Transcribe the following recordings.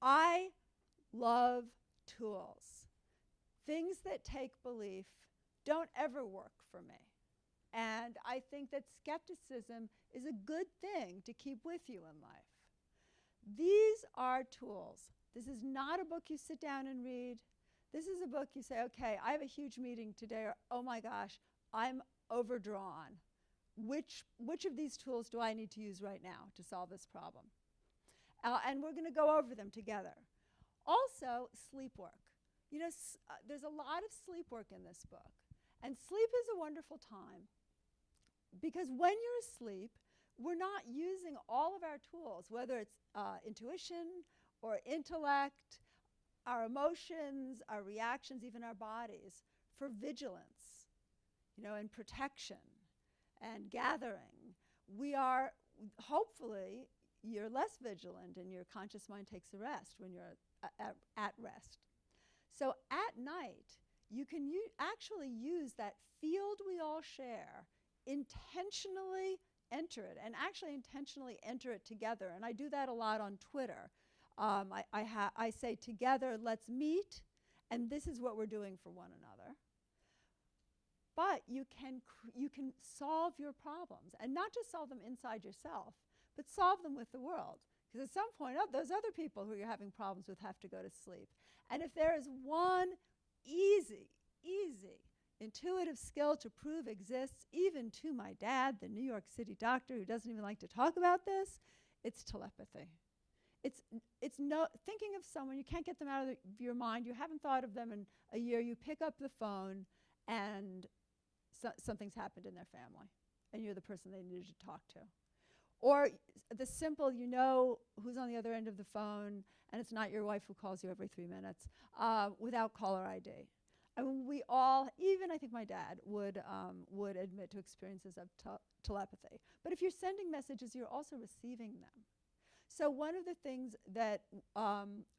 I love tools. Things that take belief don't ever work for me. And I think that skepticism is a good thing to keep with you in life. These are tools. This is not a book you sit down and read. This is a book you say, okay, I have a huge meeting today, or oh my gosh, I'm overdrawn. Which of these tools do I need to use right now to solve this problem? And we're going to go over them together. Also, sleep work. You know, there's a lot of sleep work in this book. And sleep is a wonderful time because when you're asleep, we're not using all of our tools, whether it's intuition or intellect, our emotions, our reactions, even our bodies, for vigilance, you know, and protection and gathering. We are, hopefully, you're less vigilant and your conscious mind takes a rest when you're at rest. So at night, you can actually use that field we all share, intentionally enter it, and actually intentionally enter it together. And I do that a lot on Twitter. I say together, let's meet, and this is what we're doing for one another. But you can solve your problems, and not just solve them inside yourself, but solve them with the world. Because at some point, those other people who you're having problems with have to go to sleep. And if there is one easy, intuitive skill to prove exists, even to my dad, the New York City doctor who doesn't even like to talk about this, it's telepathy. It's thinking of someone, you can't get them out of your mind, you haven't thought of them in a year, you pick up the phone and something's happened in their family, and you're the person they needed to talk to. Or the simple, you know who's on the other end of the phone, and it's not your wife who calls you every 3 minutes, without caller ID. I mean, we all, even I think my dad, would admit to experiences of telepathy. But if you're sending messages, you're also receiving them. So one of the things that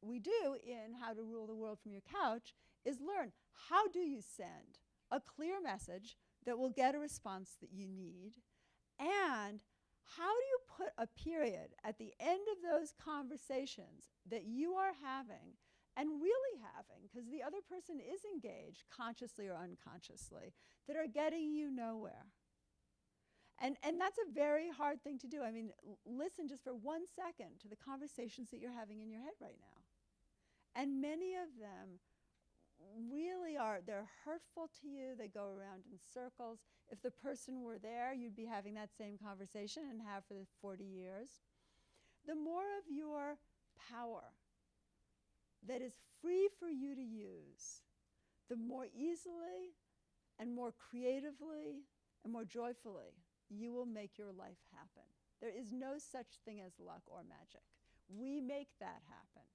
we do in How to Rule the World from Your Couch is learn, how do you send a clear message that will get a response that you need, and how do you put a period at the end of those conversations that you are having and really having, because the other person is engaged, consciously or unconsciously, that are getting you nowhere. And that's a very hard thing to do. I mean, listen just for 1 second to the conversations that you're having in your head right now. And many of them really are, they're hurtful to you, they go around in circles. If the person were there, you'd be having that same conversation and have for the 40 years. The more of your power that is free for you to use, the more easily and more creatively and more joyfully you will make your life happen. There is no such thing as luck or magic. We make that happen.